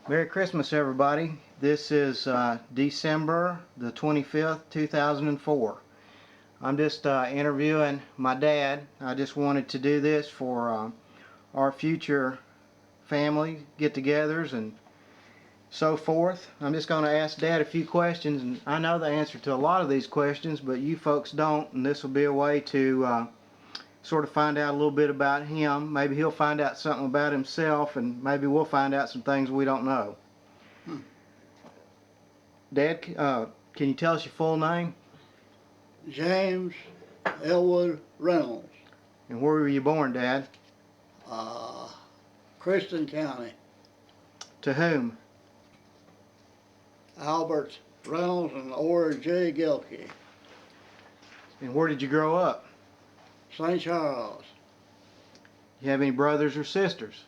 Merry Christmas, everybody. This is December the 25th, 2004. I'm just interviewing my dad. I just wanted to do this for our future family get-togethers and so forth. I'm just going to ask Dad a few questions, and I know the answer to a lot of these questions, but you folks don't, and this will be a way to sort of find out a little bit about him. Maybe he'll find out something about himself, and maybe we'll find out some things we don't know. Dad, can you tell us your full name? James Elwood Reynolds, And where were you born, Dad? uh, Christian County. To whom? Albert Reynolds and Ora J. Gilkey. And where did you grow up? St. Charles. You have any brothers or sisters?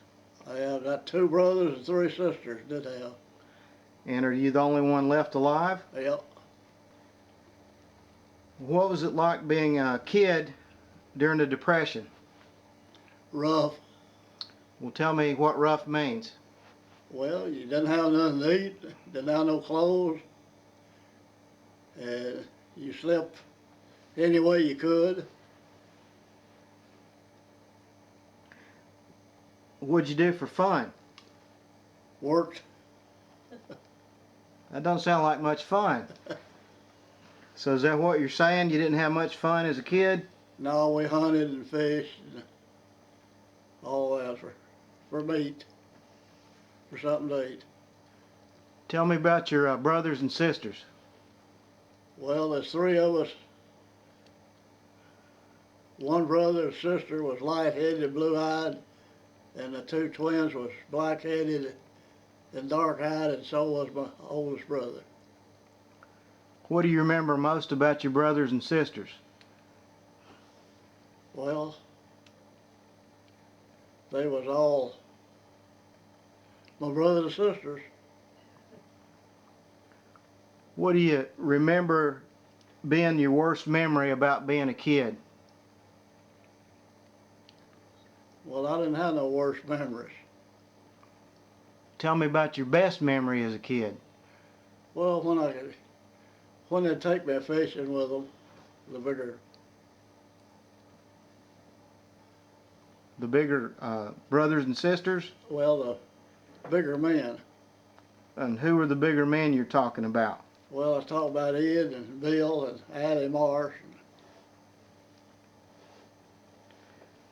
I have got 2 brothers and 3 sisters, did have. And are you the only one left alive? Yep. What was it like being a kid during the Depression? Rough. Well, tell me what rough means. Well, you didn't have nothing to eat, didn't have no clothes, and you slept any way you could. What'd you do for fun? Worked. That don't sound like much fun. So is that what you're saying? You didn't have much fun as a kid? No, we hunted and fished and all that for meat, for something to eat. Tell me about your brothers and sisters. Well, there's 3 of us. One brother and sister was light-headed, blue-eyed, and the 2 twins was black-headed and dark-eyed, and so was my oldest brother. What do you remember most about your brothers and sisters? Well, they was all my brothers and sisters. What do you remember being your worst memory about being a kid? Well, I didn't have no worse memories. Tell me about your best memory as a kid. Well, when they'd take me fishing with them, the bigger Brothers and sisters? the bigger men. And who are the bigger men you're talking about? Well, I was talking about Ed and Bill and Addie Marsh.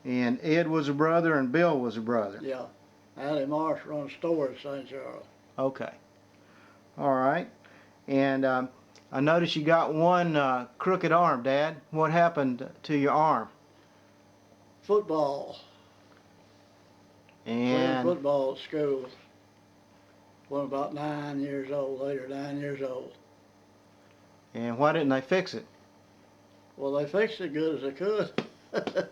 And Ed was a brother and Bill was a brother. Yeah, Addie Marsh runs a store in St. Charles. Okay. All right. And I noticed you got one crooked arm, Dad. What happened to your arm? Football. Playing And football at school. When about 9 years old, 8 or 9 years old. and why didn't they fix it? Well, they fixed it good as they could.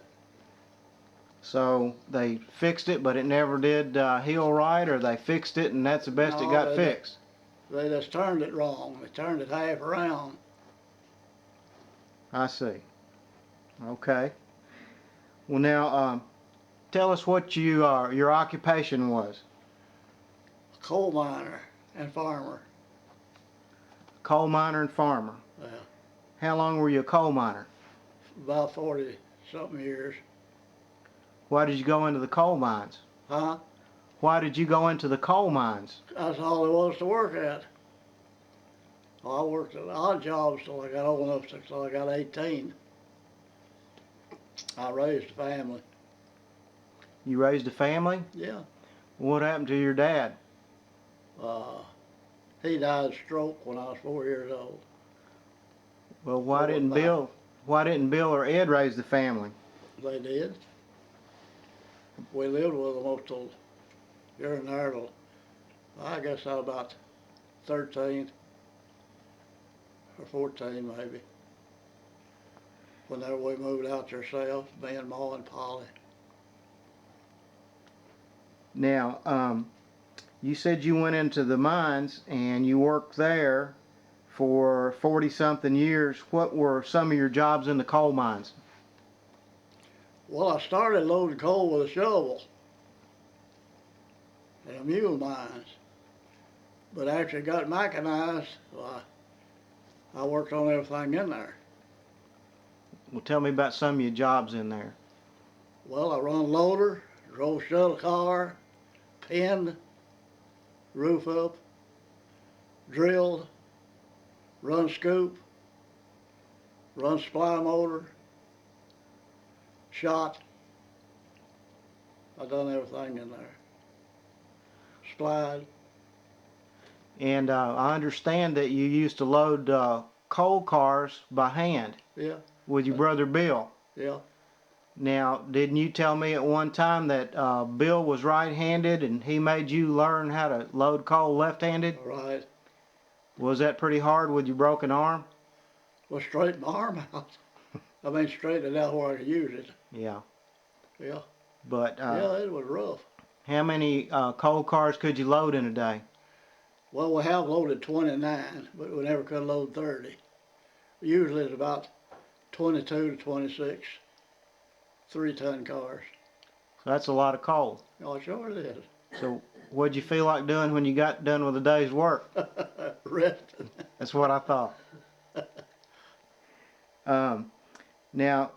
So they fixed it, but it never did heal right, or they fixed it and that's the best it No, got fixed? They just turned it wrong. They turned it half around. I see. Okay. Well, now tell us what your occupation was. Coal miner and farmer. Coal miner and farmer. Yeah, How long were you a coal miner? about 40 something years. Why did you go into the coal mines? Huh? Why did you go into the coal mines? That's all there was to work at. Well, I worked at odd jobs till I got old enough, till I got 18. I raised a family. You raised a family? Yeah. What happened to your dad? He died of stroke when I was 4 years old. Well, why didn't Bill or Ed raise the family? They did. We lived with them most till during there till I guess I was about 13 or 14 maybe. Whenever we moved out ourselves, me and Ma and Polly. Now, you said you went into the mines and you worked there for 40-something years. What were some of your jobs in the coal mines? Well, I started loading coal with a shovel in a mule mines. But after it got mechanized, well, I worked on everything in there. Well, tell me about some of your jobs in there. Well, I run loader, drove shuttle car, pinned, roof up, drilled, run scoop, run supply motor, shot. I done everything in there. Splied. And I understand that you used to load coal cars by hand Yeah, with your brother Bill. yeah. Now, didn't you tell me at one time that Bill was right-handed and he made you learn how to load coal left-handed? All right. Was that pretty hard with your broken arm? Well, straighten my arm out. I mean, straighten it out where I could use it. Yeah. Yeah. But Yeah, it was rough. how many coal cars could you load in a day? Well, we have loaded 29, but we never could load 30. Usually it's about 22 to 26 3-ton cars. So that's a lot of coal. Oh, sure it is. So what'd you feel like doing when you got done with a day's work? Resting. That's what I thought. Now,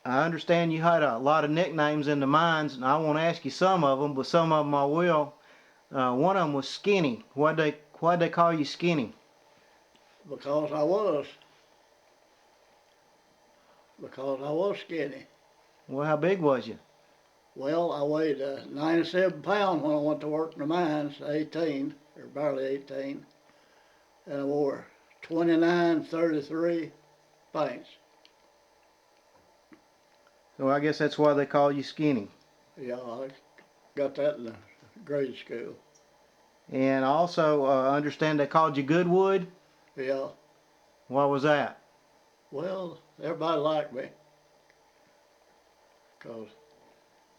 I understand you had a lot of nicknames in the mines, and I won't ask you some of them, but some of them I will. One of them was Skinny. Why'd they call you Skinny? Because I was. Because I was skinny. Well, how big was you? Well, I weighed 97 pounds when I went to work in the mines, 18, or barely 18. And I wore 29-33 pants. So I guess that's why they call you Skinny. Yeah, I got that in the grade school. And I also understand they called you Goodwood. Yeah. Why was that? Well, everybody liked me. Because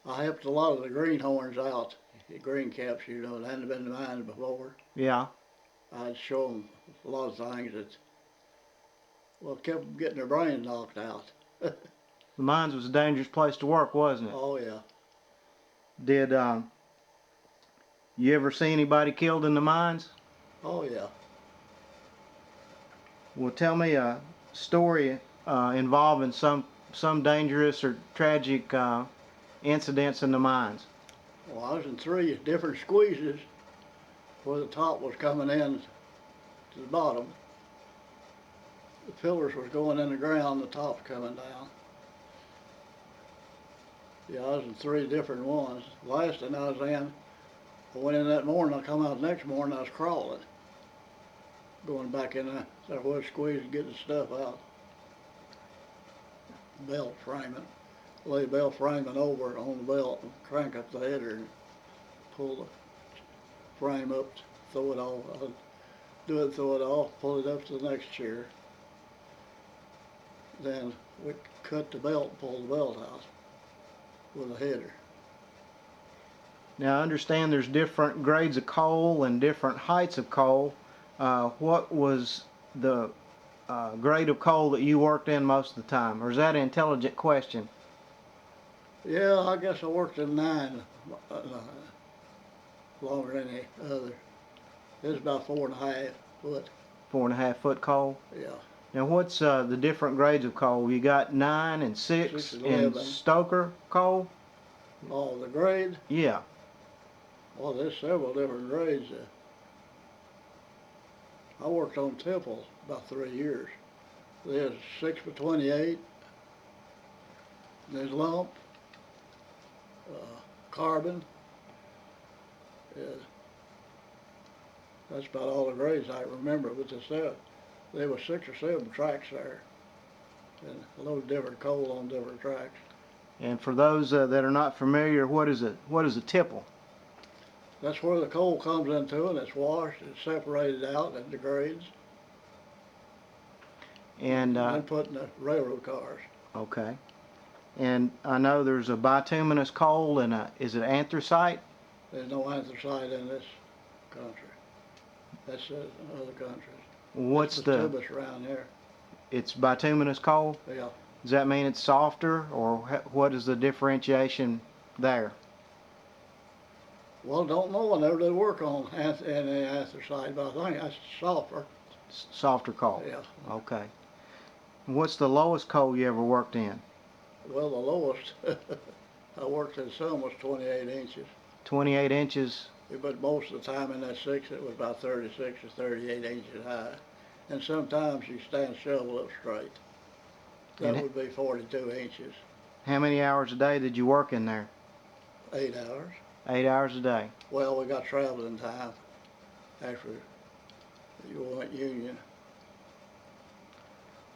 I helped a lot of the greenhorns out, the green caps, you know, that hadn't been in the mines before. Yeah. I'd show them a lot of things that, well, kept them getting their brains knocked out. The mines was a dangerous place to work, wasn't it? Oh, yeah. Did you ever see anybody killed in the mines? Oh, yeah. Well, tell me a story involving some dangerous or tragic incidents in the mines. Well, I was in 3 different squeezes where the top was coming in to the bottom. The pillars was going in the ground, the top's coming down. Yeah, I was in 3 different ones. Last one I was in, I went in that morning, I come out the next morning, I was crawling. Going back in that wood squeeze and getting the stuff out. Belt framing. Lay belt framing over on the belt and crank up the header and pull the frame up, throw it off. I'd do it, throw it off, pull it up to the next chair. Then we cut the belt and pull the belt out with a header. Now, I understand there's different grades of coal and different heights of coal. What was the grade of coal that you worked in most of the time? Or is that an intelligent question? Yeah, I guess I worked in 9 longer than the other. It was about 4.5 foot. 4.5 foot coal? Yeah. Now, what's the different grades of coal? You got 9 and 6 6 and and 11. stoker coal? Oh, the grade? Yeah. Well, there's several different grades. I worked on Temple about 3 years. There's 6 by 28. There's lump, carbon. Yeah. That's about all the grades I remember. But there were 6 or 7 tracks there, and a load of different coal on different tracks. And for those that are not familiar, what is a tipple? That's where the coal comes into and it's washed and separated out into grades. And then put in the railroad cars. okay. And I know there's a bituminous coal and is it anthracite? There's no anthracite in this country. That's in other countries. What's It's the? bituminous around here. It's bituminous coal. Yeah. Does that mean it's softer, or what is the differentiation there? Well, don't know. I never did work on any anthracite, but I think that's sulfur. Softer coal. Yeah. Okay. What's the lowest coal you ever worked in? Well, the lowest I worked in some was 28 inches. 28 inches. But most of the time in that six, it was about 36 or 38 inches high. And sometimes you stand shovel up straight. That And would be 42 inches, how many hours a day did you work in there? 8 hours. 8 hours a day. Well, we got traveling time after you went union.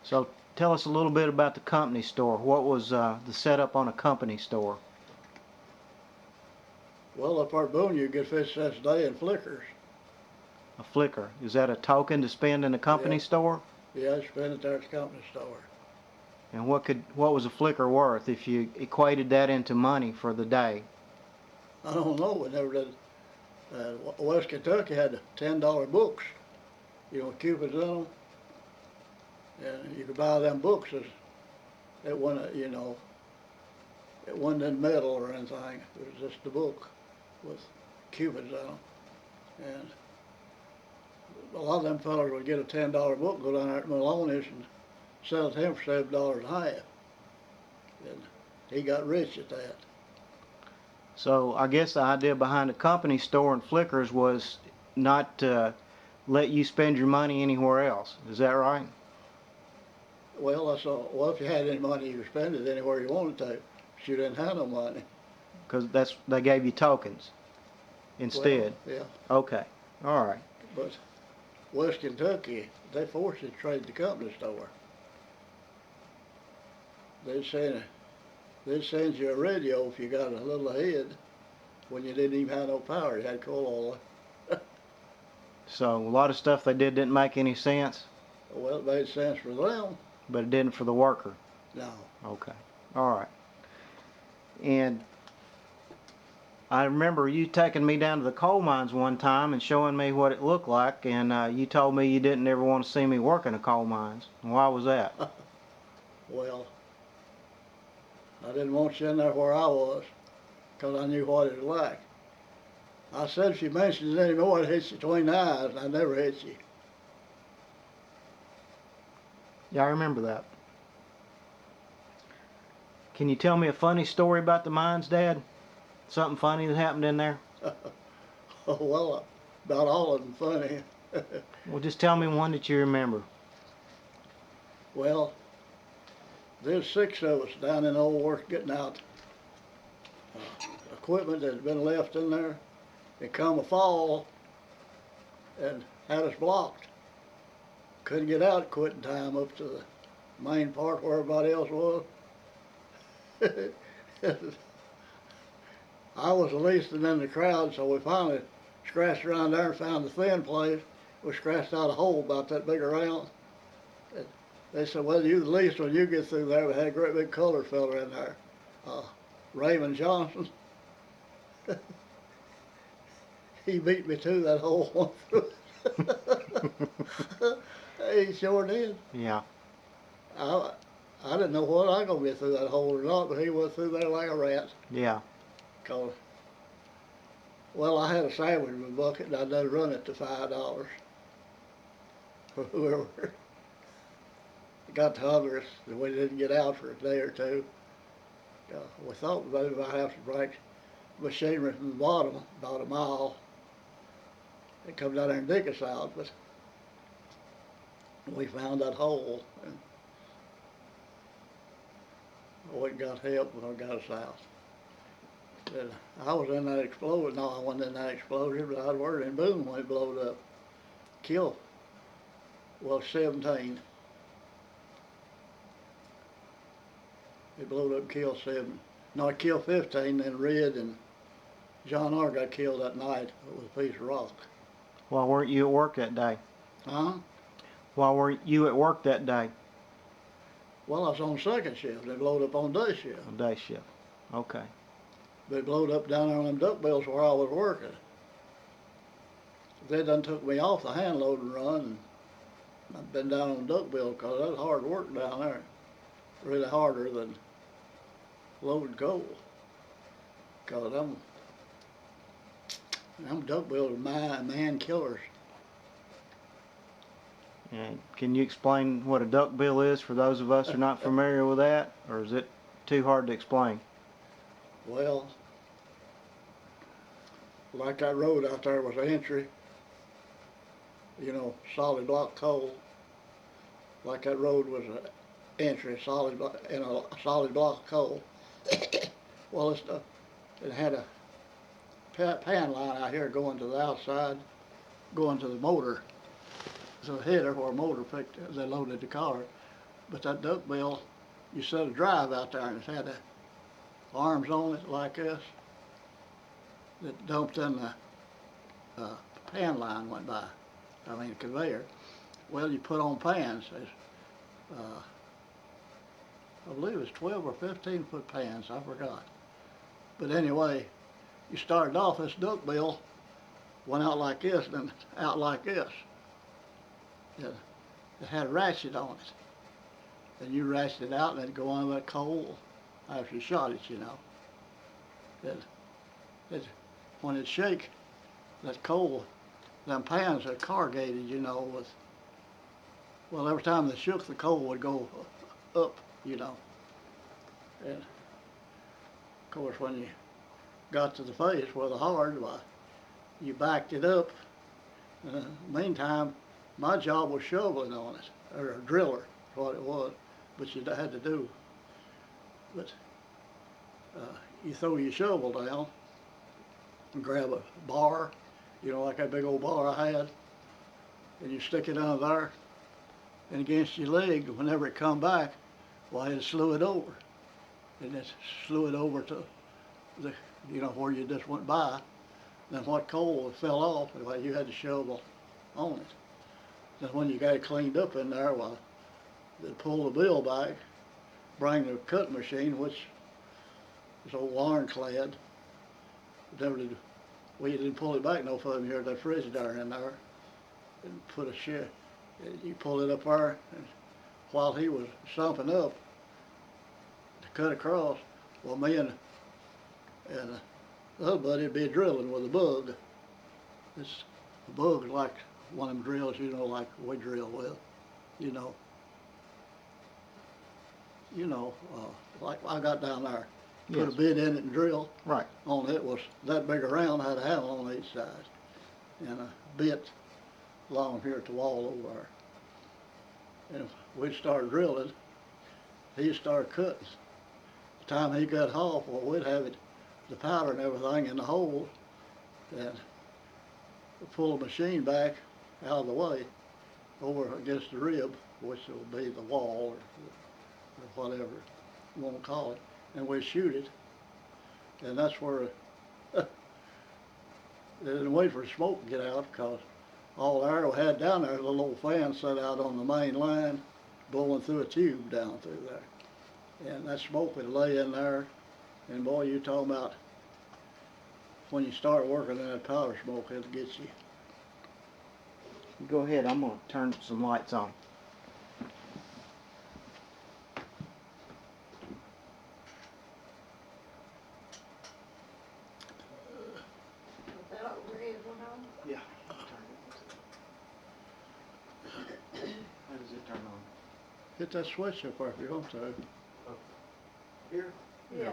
So tell us a little bit about the company store. What was the setup on a company store? Well, up our boon, you get 50 cents a day in flickers. A flicker. Is that a token to spend in the company Yeah. store? Yeah, spend it there at the company store. And what was a flicker worth if you equated that into money for the day? I don't know. We never did. West Kentucky had $10 books, with cupids in them, and you could buy them books. It wasn't, it wasn't in metal or anything. It was just a book with cupids in them, and a lot of them fellows would get a $10 book, go down there at Maloney's and sell it to him for $7 a half, and he got rich at that. So I guess the idea behind the company store and flickers was not to let you spend your money anywhere else. Is that right? Well, that's all. Well, if you had any money, you could spend it anywhere you wanted to. But you didn't have no money. Because they gave you tokens instead. Well, yeah. Okay. All right. But West Kentucky, they forced you to trade the company store. They'd send you a radio if you got a little ahead when you didn't even have no power. You had coal oil. So a lot of stuff they did didn't make any sense, Well, it made sense for them. but it didn't for the worker. No. Okay. All right. And I remember you taking me down to the coal mines one time and showing me what it looked like, and you told me you didn't ever want to see me work in the coal mines. Why was that? Well, I didn't want you in there where I was, 'cause I knew what it was like. I said if you mentioned it anymore, I'd hit you between the eyes, and I never hit you. Yeah, I remember that. Can you tell me a funny story about the mines, Dad? Something funny that happened in there? Oh, well, about all of them funny. Well, just tell me one that you remember. Well, there's 6 of us down in old work getting out equipment that had been left in there. It come a fall and had us blocked. Couldn't get out at quitting time up to the main part where everybody else was. I was the least in the crowd, so we finally scratched around there and found the thin place. We scratched out a hole about that big around. They said, well, you the least when you get through there. We had a great big colored fella in there, Raymond Johnson. He beat me to that hole. He sure did. Yeah. I didn't know whether I was gonna get through that hole or not, but he went through there like a rat. Yeah. 'Cause, well, I had a sandwich in my bucket and I done run it to $5 for whoever got to holler us that we didn't get out for a day or two. We thought maybe we might have to break machinery from the bottom about a mile and come down there and dig us out, but we found that hole and we got help when we got us out. And I was in that explosion. No, I wasn't in that explosion, but I was working in Boone when it blowed up. Killed, 17. It blowed up and killed 7. No, it killed 15, then Red and John R. got killed that night with a piece of rock. Why weren't you at work that day? Huh? Why weren't you at work that day? Well, I was on second shift. They blowed up on day shift. On day shift. Okay. They blowed up down there on them duck bills where I was working. They done took me off the hand loading run, and I've been down on duck bill because that's hard work down there. Really harder than loading coal. Because Them duckbills are man killers. And can you explain what a duckbill is for those of us who are not familiar with that, or is it too hard to explain? Well, like that road out there was an entry, solid block coal. Like that road was an entry, in a solid block of coal. Well, it had a pan line out here going to the outside, going to the motor. So a header where a motor they loaded the car. But that duckbill, you set a drive out there and it had the arms on it like this that dumped in the pan line went by. I mean, the conveyor. Well, you put on pans. I believe it's 12 or 15 foot pans. I forgot. But anyway, you started off this duckbill, went out like this, then out like this. It had a ratchet on it. And you ratchet it out and it'd go under that coal after you shot it, When it shake, that coal, them pans are corrugated, well, every time they shook, the coal would go up, And of course, when you got to the face where the hard, well, you backed it up. Meantime, my job was shoveling on it, or a driller, is what it was, but you had to do. But you throw your shovel down and grab a bar, like that big old bar I had, and you stick it under there, and against your leg, whenever it come back, well, it slew it over. And it slew it over to where you just went by. Then what coal fell off, well, you had to shovel on it. Then when you got it cleaned up in there, well, they'd pull the bill back, bring the cut machine, which is old ironclad. We didn't pull it back no further. You heard that frigidaire in there, and put a shit. You pull it up there, and while he was sumping up to cut across, well, me and the other buddy would be drilling with a bug. A bug is like one of them drills, like we drill with, you know. Like I got down there, put a bit in it and drill. Right. On it was that big around, had a handle on each side, and a bit along here at the wall over there. And we'd start drilling, he'd start cutting. The time he got off, well, we'd have the powder and everything in the hole, and pull the machine back out of the way over against the rib, which will be the wall or whatever you want to call it, and we'd shoot it, and that's where they didn't wait for the smoke to get out, because all the air we had down there, the little old fan set out on the main line, blowing through a tube down through there. And that smoke would lay in there, and boy, you talking about when you start working in that powder smoke, it'll get you. Go ahead, I'm going to turn some lights on. Yeah. How does it turn on? Hit that switch up there if you want to. Here? Yeah.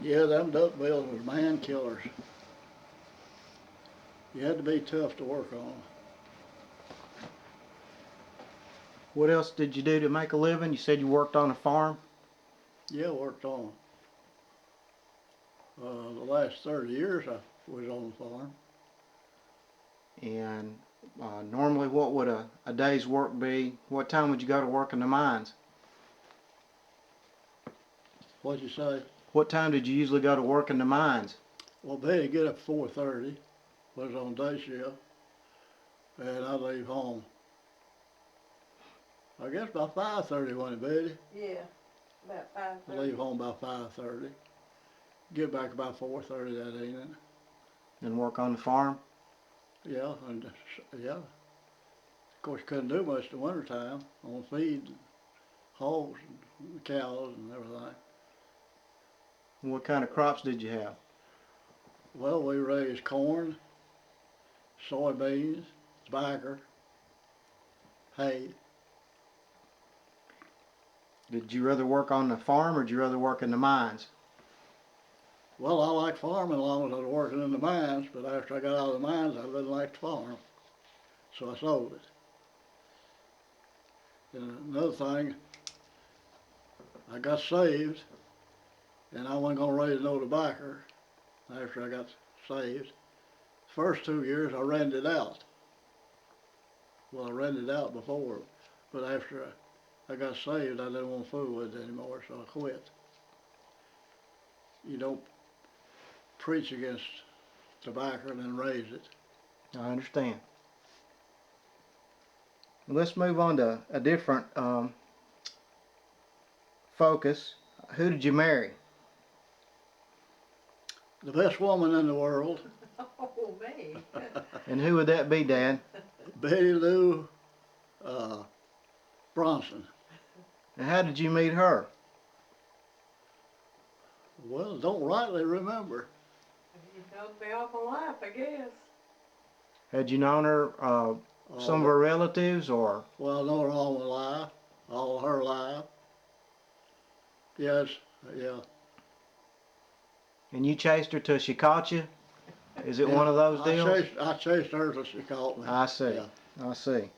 Yeah, them duckbills was man killers. You had to be tough to work on. What else did you do to make a living? You said you worked on a farm? Yeah, worked on. The last 30 years I was on the farm. And normally what would a day's work be? What time would you go to work in the mines? What'd you say? What time did you usually go to work in the mines? Well, Betty get up 4:30, was on day shift, and I'd leave home. I guess about 5:30 wasn't it, Betty? Yeah, about 5:30. I leave home about 5:30. Get back about 4:30 that evening. And work on the farm? Yeah, and yeah. Of course, couldn't do much in the wintertime on feed, hogs, and cows, and everything. What kind of crops did you have? Well, we raised corn, soybeans, tobacco, hay. Did you rather work on the farm or did you rather work in the mines? Well, I like farming as long as I was working in the mines, but after I got out of the mines, I didn't like to farm, so I sold it. And another thing, I got saved, and I wasn't gonna raise no tobacco after I got saved. First 2 years, I rented it out. Well, I rented it out before, but after I got saved, I didn't want to fool with it anymore, so I quit. You don't preach against tobacco and then raise it. I understand. Let's move on to a different focus. Who did you marry? The best woman in the world, Oh, me. And who would that be, Dad? Betty Lou Bronson. And how did you meet her? Well, don't rightly remember. You've known me all my life, I guess. Had you known her, some of her relatives, or? Well, I know her all my life, all her life. Yes, yeah. And you chased her till she caught you? Is it one of those deals? I chased her till she caught me. I see. Yeah. I see.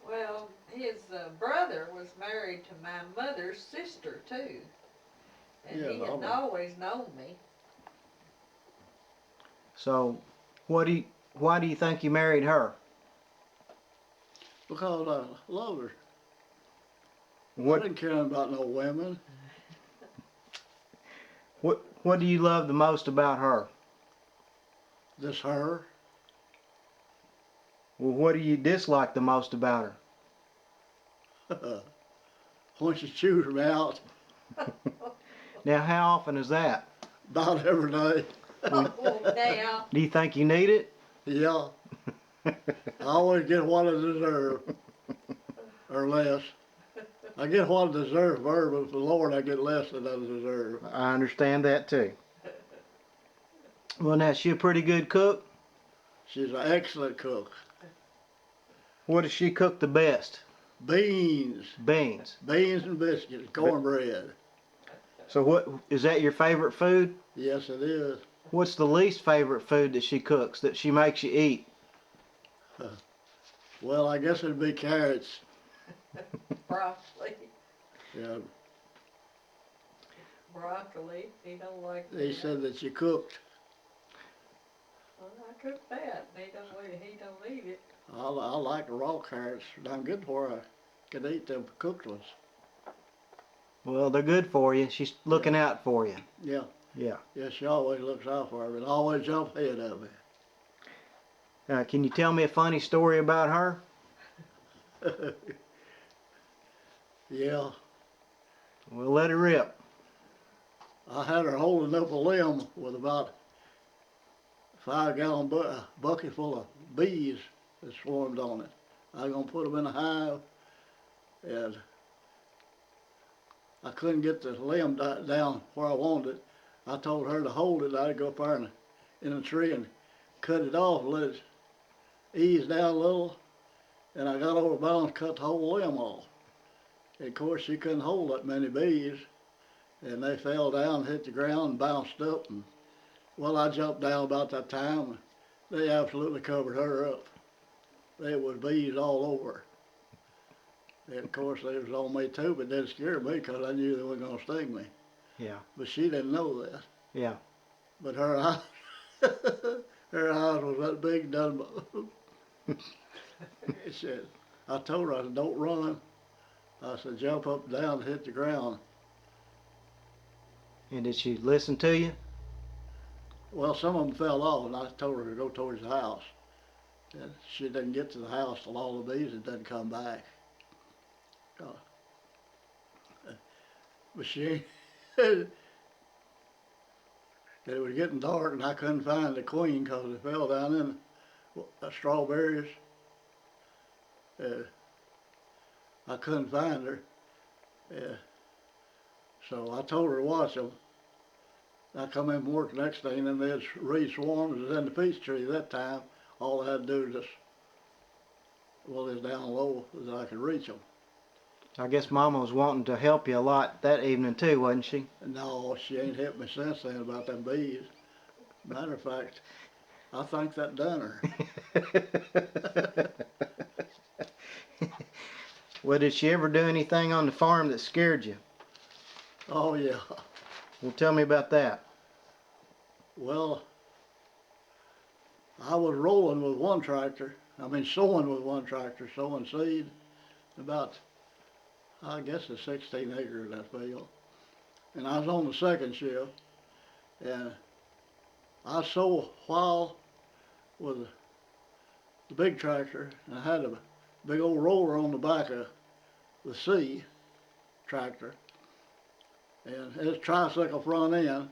Well, his brother was married to my mother's sister, too. And Yeah, he had okay. always known me. So, why do you think you married her? Because I loved her. I What didn't care about no women. what do you love the most about her? This her. Well, what do you dislike the most about her? When she chews me out, Now, how often is that? about every day. Oh, now. Do you think you need it? Yeah, I always get what I deserve, or less. I get what I deserve for her, but for the Lord I get less than I deserve. I understand that too. Well, now, is she a pretty good cook? She's an excellent cook. What does she cook the best? Beans, Beans. beans and biscuits, cornbread. So what, is that your favorite food? Yes, it is. What's the least favorite food that she cooks, that she makes you eat? Well, I guess it'd be carrots. Broccoli. Yeah, Broccoli. He don't like they that. said that she cooked. Well, I cook that. He don't eat it. I like the raw carrots. I'm good for her. I can eat them cooked ones. Well, they're good for you. She's looking out for you. Yeah. Yeah. Yeah, she always looks out for me and always jumps ahead of me. Can you tell me a funny story about her? Yeah, Well, let it rip. I had her holding up a limb with about 5-gallon bucket full of bees that swarmed on it. I was gonna put them in a hive, and I couldn't get the limb down where I wanted it. I told her to hold it. I'd go up there in a tree and cut it off, let it ease down a little, and I got over balance, cut the whole limb off. And of course, she couldn't hold that many bees, and they fell down, hit the ground, and bounced up. And well, I jumped down about that time. They absolutely covered her up. There was bees all over. And of course, they was on me too, but it didn't scare me because I knew they weren't gonna sting me. Yeah. But she didn't know that. Yeah. But her eyes, her eyes was that big, done. It said, I told her, I said, don't run. I said, jump up and down and hit the ground. And did she listen to you? Well, some of them fell off, and I told her to go towards the house. And she didn't get to the house till all the bees had done come back. But she, it was getting dark, and I couldn't find the queen because it fell down in the strawberries. I couldn't find her. So I told her to watch them. I come in from work the next day, and then there's reed swarms was in the peach tree that time. All I had to do was just, well, it's down low as I could reach them. I guess Mama was wanting to help you a lot that evening too, wasn't she? No, she ain't helped me since then about them bees. Matter of fact, I think that done her. Well, did she ever do anything on the farm that scared you? Oh yeah. Well, tell me about that. Well, I was rolling with one tractor. I mean, sowing with one tractor, sowing seed. About, I guess, it's 16 acres that field. And I was on the second shift, and I sow a while with the big tractor, and I had a big old roller on the back of the C tractor, and it's tricycle front end,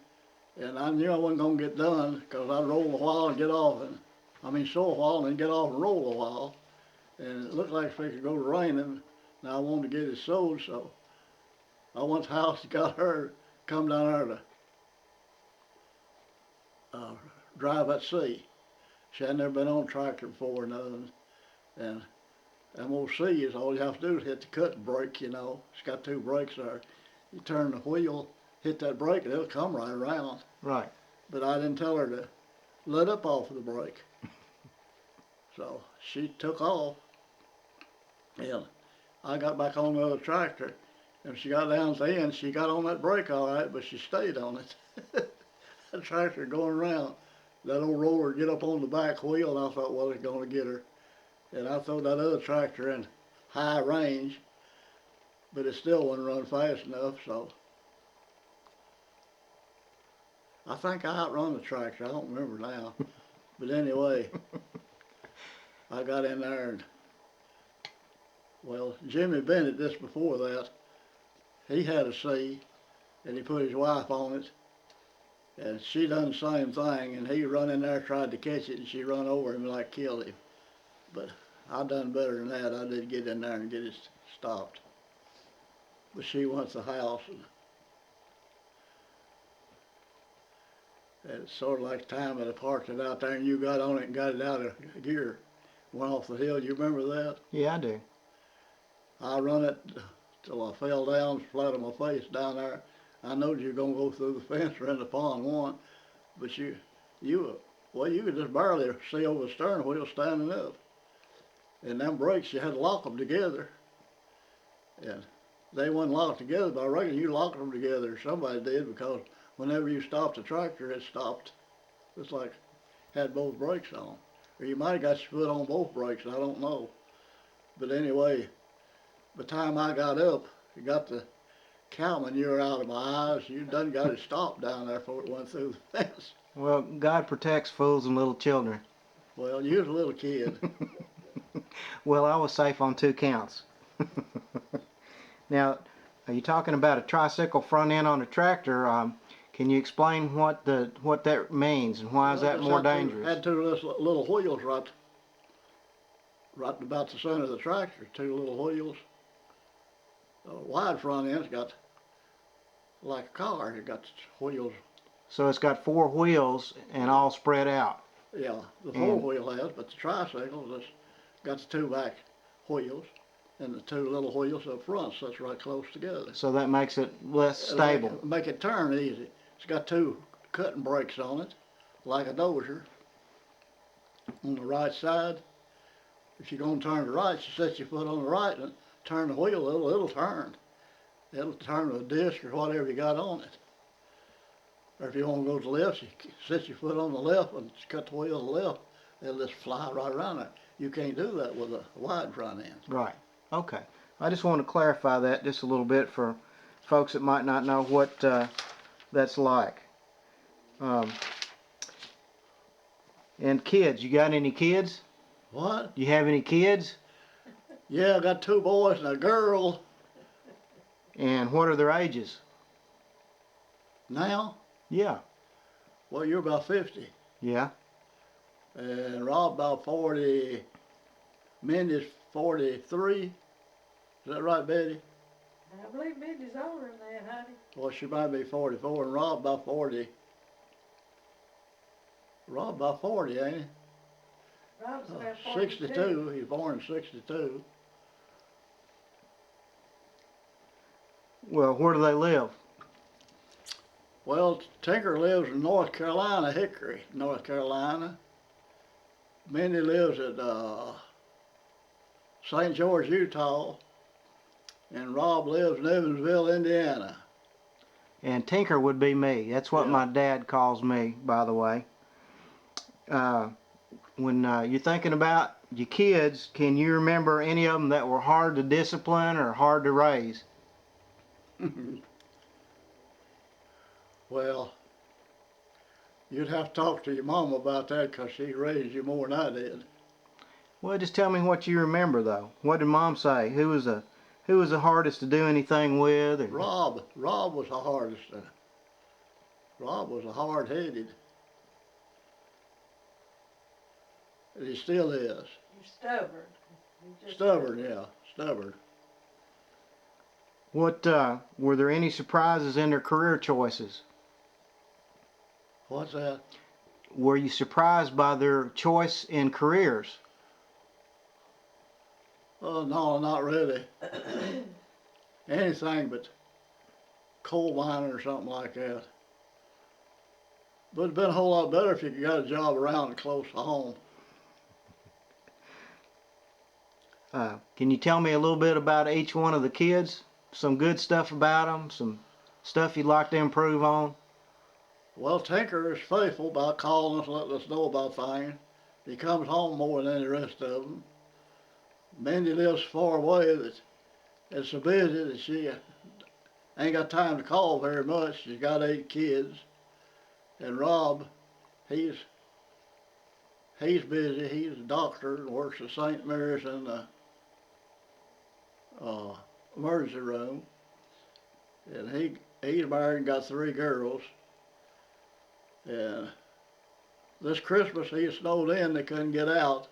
and I knew I wasn't gonna get done because I'd roll a while and get off, and sow a while and then get off and roll a while, and it looked like if it could go to raining. Now I wanted to get it sowed, so I went to the house and got her to come down there to drive at sea. She had never been on a tractor before or nothing, and them old C's, all you have to do is hit the cut brake, you know. It's got two brakes there. You turn the wheel, hit that brake, and it'll come right around. Right. But I didn't tell her to let up off of the brake. So she took off, and I got back on the other tractor, and she got down to the end. She got on that brake all right, but she stayed on it. That tractor going around, that old roller get up on the back wheel, and I thought, well, it's going to get her. And I threw that other tractor in high range, but it still wouldn't run fast enough, so I think I outrun the tractor. I don't remember now. But anyway, I got in there, and well, Jimmy Bennett, just before that, he had a C, and he put his wife on it, and she done the same thing, and he run in there, tried to catch it, and she run over him like killed him. But I done better than that. I did get in there and get it stopped. But she went to the house, and it's sort of like the time that I parked it out there and you got on it and got it out of gear. Went off the hill. You remember that? Yeah, I do. I run it till I fell down flat on my face down there. I knowed you were gonna go through the fence or in the pond one, but you could just barely see over the stern wheel standing up. And them brakes, you had to lock them together. And they wasn't locked together, but I reckon you locked them together. Somebody did, because whenever you stopped the tractor, it stopped. It's like had both brakes on. Or you might have got your foot on both brakes, I don't know. But anyway, by the time I got up, you got the cow manure out of my eyes. You done got it stopped down there before it went through the fence. Well, God protects fools and little children. Well, you was a little kid. Well, I was safe on 2 counts. Now, are you talking about a tricycle front end on a tractor? Can you explain what that means and why is that more dangerous? Had two little wheels right about the center of the tractor. Two little wheels. Wide front end's got like a car. It got wheels. So it's got 4 wheels and all spread out. Yeah, the 4-wheel has, but the tricycle has got the 2 back wheels and the 2 little wheels up front, so it's right close together. So that makes it less stable. Make it turn easy. It's got 2 cutting brakes on it, like a dozer. On the right side, if you're going to turn to the right, you set your foot on the right and turn the wheel a little, it'll turn. It'll turn with a disc or whatever you got on it. Or if you want to go to the left, you set your foot on the left and cut the wheel to the left, it'll just fly right around there. You can't do that with a wide front end. Right. Okay. I just want to clarify that just a little bit for folks that might not know what that's like. And kids, you got any kids? What? Do you have any kids? Yeah, I got 2 boys and a girl. And what are their ages? Now? Yeah. Well, you're about 50. Yeah. And Rob about 40. Mindy's 43. Is that right, Betty? I believe Mindy's older than that, honey. Well, she might be 44, and Rob about 40, Rob about 40, ain't he? Rob's about 42. 62. He was born in 62. Well, where do they live? Well, Tinker lives in North Carolina, Hickory, North Carolina. Minnie lives at St. George, Utah. And Rob lives in Evansville, Indiana. And Tinker would be me. That's what Yeah. my dad calls me, by the way. When you're thinking about your kids, can you remember any of them that were hard to discipline or hard to raise? Well, you'd have to talk to your mom about that because she raised you more than I did. Well, just tell me what you remember, though. What did Mom say? Who was the hardest to do anything with? Or... Rob was the hardest. Rob was a hard-headed. And he still is. You're stubborn. Stubborn, yeah, stubborn. What were there any surprises in their career choices? What's that? Were you surprised by their choice in careers? Oh, no, not really. Anything but coal mining or something like that. But it'd been a whole lot better if you got a job around and close to home. Can you tell me a little bit about each one of the kids? Some good stuff about them, some stuff you'd like to improve on? Well, Tinker is faithful about calling us and letting us know about things. He comes home more than any rest of them. Mindy lives far away that it's so busy that she ain't got time to call very much. She's got 8 kids. And Rob, he's busy. He's a doctor and works at St. Mary's in the emergency room. And he's married and got 3 girls. And this Christmas he snowed in, they couldn't get out.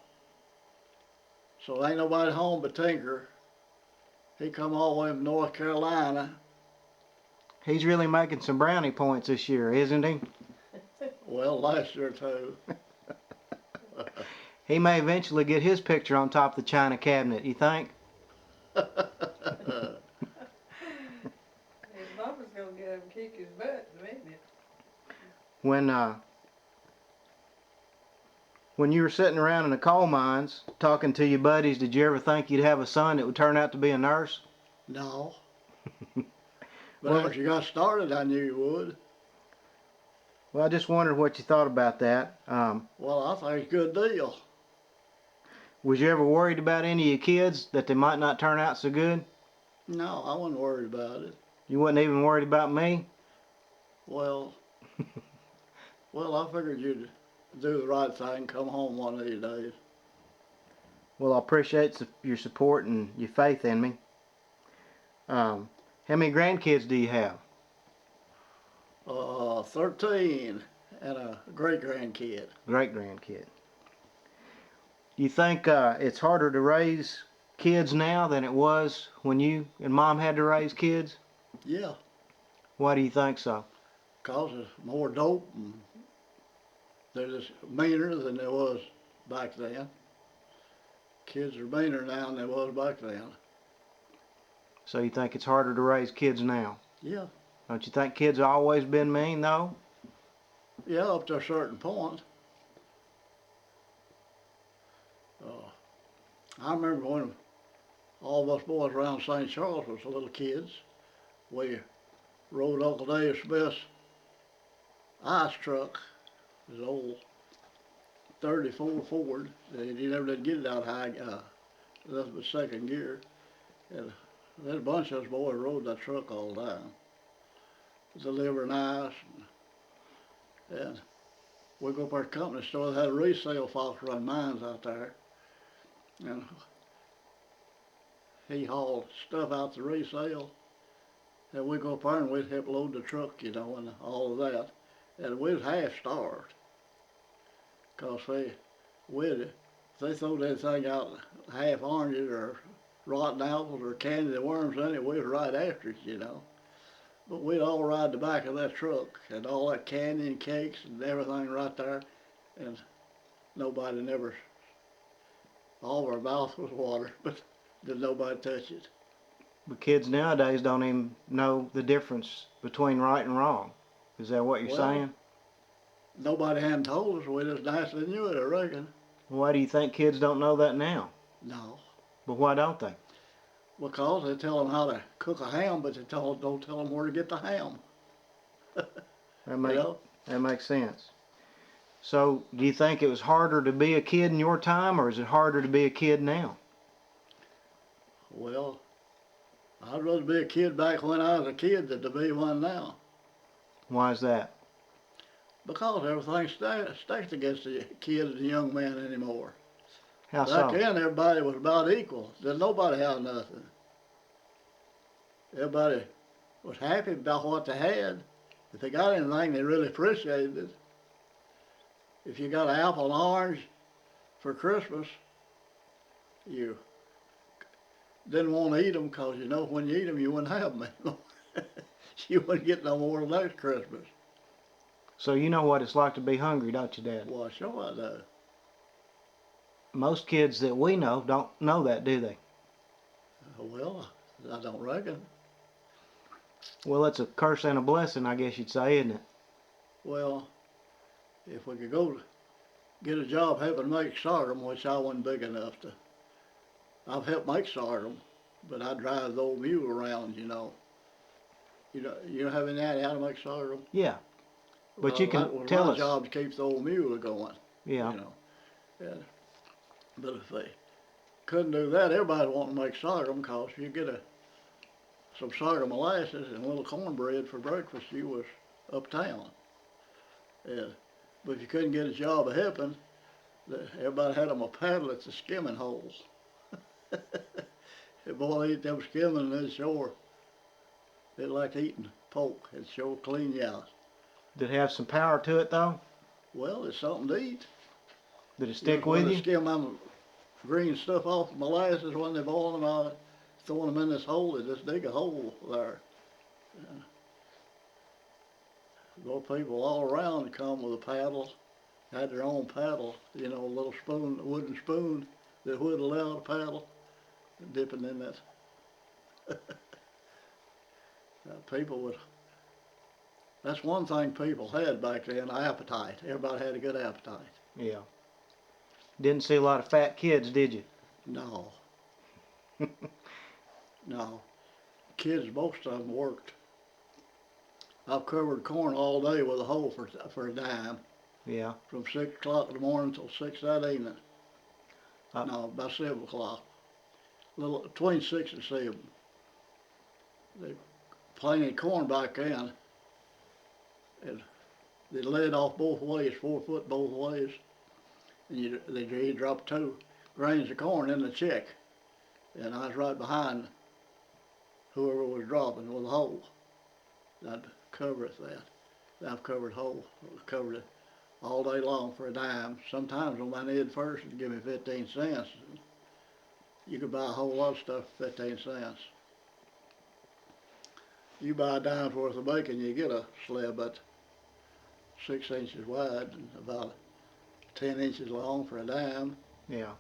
So ain't nobody home but Tinker. He come all the way from North Carolina. He's really making some brownie points this year, isn't he? Well, last year too. He may eventually get his picture on top of the china cabinet, you think? His mama's gonna get him kick his butt in a minute. When you were sitting around in the coal mines talking to your buddies, did you ever think you'd have a son that would turn out to be a nurse? No. But Well, after you got started, I knew you would. Well, I just wondered what you thought about that. Well, I think it's a good deal. Was you ever worried about any of your kids that they might not turn out so good? No, I wasn't worried about it. You wasn't even worried about me? Well, I figured you'd do the right thing, come home one of these days. Well, I appreciate your support and your faith in me. How many grandkids do you have? 13 and a great grandkid. Great grandkid. Do you think it's harder to raise kids now than it was when you and Mom had to raise kids? Yeah, Why do you think so? cause it's more dope and they're just meaner than they was back then. Kids are meaner now than they was back then. So you think it's harder to raise kids now? Yeah. Don't you think kids have always been mean, though? Yeah, up to a certain point. I remember when all of us boys around St. Charles was little kids. We rode Uncle Dave Smith's ice truck, his old 34 Ford. He never did get it out high, nothing but second gear. And there's a bunch of us boys rode that truck all the time, delivering ice. And we go up our company store that had a resale Fox Run Mines out there. And he hauled stuff out to resale. And we go up there and we'd help load the truck, and all of that. And we was half starved. Cause they throwed anything out half oranges or rotten apples or candied worms in it, we was right after it, But we'd all ride the back of that truck and all that candy and cakes and everything right there. and nobody never, all of our mouth was water, but did nobody touch it. But kids nowadays don't even know the difference between right and wrong. Is that what you're Well, saying? nobody hadn't told us. We just nicely knew it, I reckon. Why do you think kids don't know that now? No, But why don't they? because they tell them how to cook a ham, but they don't tell them where to get the ham. That You know? that makes sense. So, do you think it was harder to be a kid in your time, or is it harder to be a kid now? Well, I'd rather be a kid back when I was a kid than to be one now. Why is that? Because everything stacked against the kid and the young man anymore. How Back so? then, everybody was about equal. Then nobody had nothing. Everybody was happy about what they had. If they got anything, they really appreciated it. If you got an apple and orange for Christmas, you didn't want to eat them because you know when you eat them, you wouldn't have them anymore. You wouldn't get no more next Christmas. So you know what it's like to be hungry, don't you, Dad? Well, sure I do. Most kids that we know don't know that, do they? Well, I don't reckon. Well, it's a curse and a blessing, I guess you'd say, isn't it? Well, if we could go get a job helping make sorghum, which I wasn't big enough to. I've helped make sorghum, but I drive the old mule around, you know. You don't have any idea how to make sorghum? Yeah. But Well, you that can was tell my us. job to keep the old mule going, Yeah. you know. And, but if they couldn't do that, everybody wanted to make sorghum because you get some sorghum molasses and a little cornbread for breakfast, you was uptown. And, but if you couldn't get a job of helping, everybody had them a paddle at the skimming holes. And boy, they eat them skimming and sure, they like eating pork. It sure clean you out. Did it have some power to it, though? Well, it's something to eat. Did it You know, stick when with they you? skim them green stuff off the molasses when they boil them out, throwing them in this hole, they just dig a hole there. And there were people all around come with a paddle, had their own paddle, you know, a little spoon, a wooden spoon that would allow the paddle, dipping in that. People would, that's one thing people had back then, appetite. Everybody had a good appetite. Yeah. Didn't see a lot of fat kids, did you? No, no. Kids, most of them worked. I've covered corn all day with a hoe for a dime, Yeah. from 6 o'clock in the morning till 6 that evening. Uh, No, about 7 o'clock. Little between 6 and 7. They planted corn back then, and they laid off both ways, 4 foot both ways, and they dropped 2 grains of corn in the check, and I was right behind whoever was dropping with a hoe. I'd cover it that. I've covered hoe, covered it all day long for a dime. Sometimes when my need first would give me 15 cents. You could buy a whole lot of stuff for 15 cents. You buy a dime's worth of bacon, you get a slab about 6 inches wide and about 10 inches long for a dime. yeah.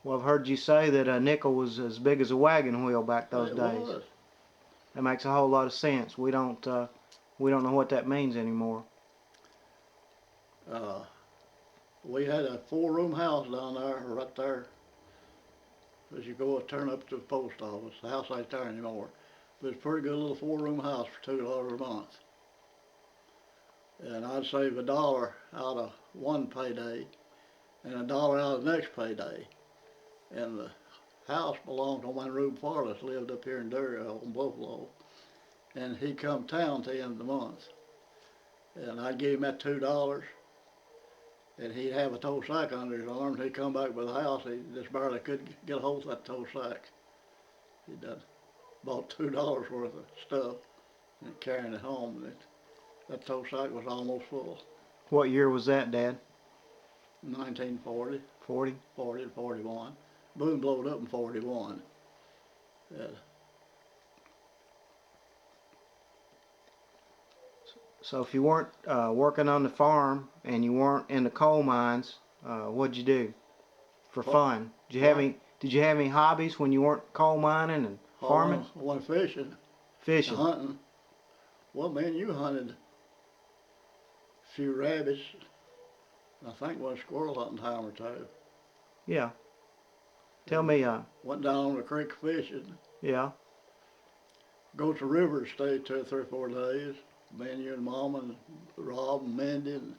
Well, I've heard you say that a nickel was as big as a wagon wheel back those It days. was. That makes a whole lot of sense. We don't know what that means anymore. Uh, we had a 4-room house down there, right there. As you go turn up to the post office, the house ain't there anymore. But it's a pretty good little 4-room house for $2 a month. And I'd save $1 out of one payday and $1 out of the next payday. And the house belonged to one Rube Farless, lived up here in Derry on Buffalo. And he'd come town to the end of the month. And I'd give him that $2, and he'd have a tow sack under his arm. He'd come back by the house, he just barely could get a hold of that tow sack. He'd bought $2 worth of stuff and carrying it home, and that tow sack was almost full. What year was that, Dad? 1940, 40? 40 to 41. Boom blowed up in 41. So if you weren't working on the farm and you weren't in the coal mines, what'd you do for What? fun? What? Did you have any hobbies when you weren't coal mining and farming? I went fishing, Fishing. hunting. Well, man, you hunted a few rabbits. I think one squirrel hunting time or two. Yeah. Tell And me, went down on the creek fishing. yeah. Go to the river, stay 2 or 3 or 4 days. Me and you and Mom and Rob and Mindy. And,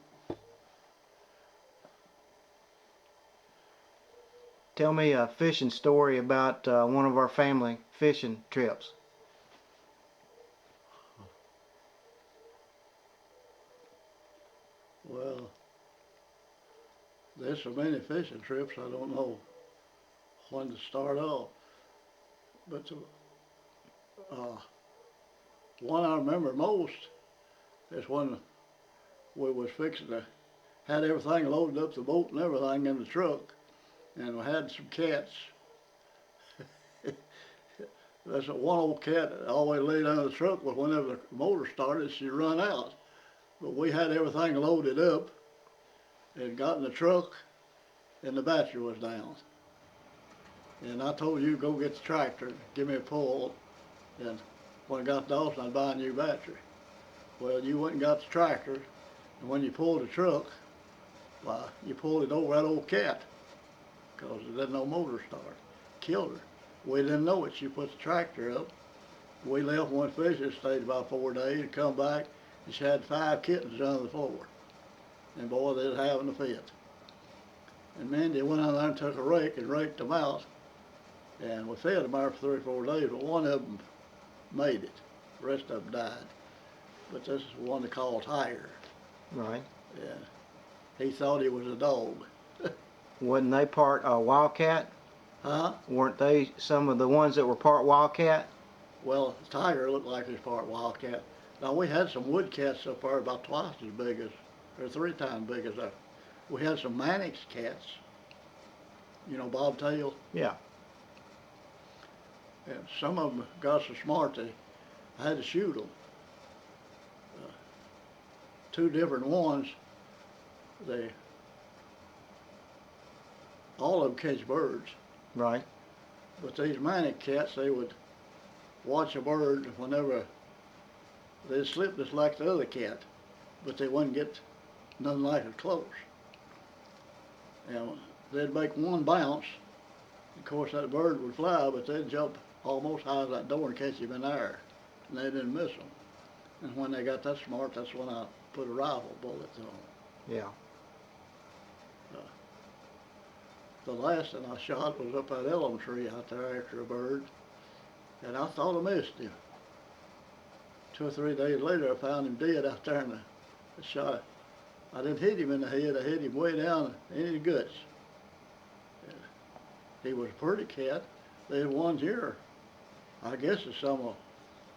Tell me a fishing story about one of our family fishing trips. well, there's so many fishing trips, I don't know when to start off. But uh, one I remember most is when we was fixing to, had everything loaded up the boat and everything in the truck, and we had some cats. There's a one old cat that always laid under the truck, but whenever the motor started, she'd run out. But we had everything loaded up and got in the truck, and the battery was down. And I told you, go get the tractor, give me a pull, and when I got to Dawson, I'd buy a new battery. Well, you went and got the tractor, and when you pulled the truck, why, you pulled it over that old cat, because it didn't no motor start. Killed her. We didn't know it. She put the tractor up. We left one fishing, stayed about 4 days, come back, and she had 5 kittens under the floor. And boy, they was having a fit. And Mindy went out there and took a rake and raked them out, and we fed them there for 3 or 4 days, but one of them made it. The rest of them died. But this is one they call Tiger. Right. And he thought he was a dog. Wasn't they part wildcat? Huh? Weren't they some of the ones that were part wildcat? Well, Tiger looked like he was part wildcat. Now, we had some wood cats up there about twice as big as, or 3 times big as that. We had some Mannix cats, you know, bobtail. Yeah. And some of them got so smart they I had to shoot them. 2 different ones, they, all of them catch birds. Right. But these Mannix cats, they would watch a bird whenever they'd slip just like the other cat, but they wouldn't get nothing like it close. And they'd make one bounce. Of course, that bird would fly, but they'd jump almost high as that door and catch him in the air, and they didn't miss them. And when they got that smart, that's when I put a rifle bullet on them. Yeah. The last one I shot was up that elm tree out there after a bird, and I thought I missed him. 2 or 3 days later, I found him dead out there in the shot. I didn't hit him in the head, I hit him way down in his guts. And he was a pretty cat. There's ones here, I guess it's some of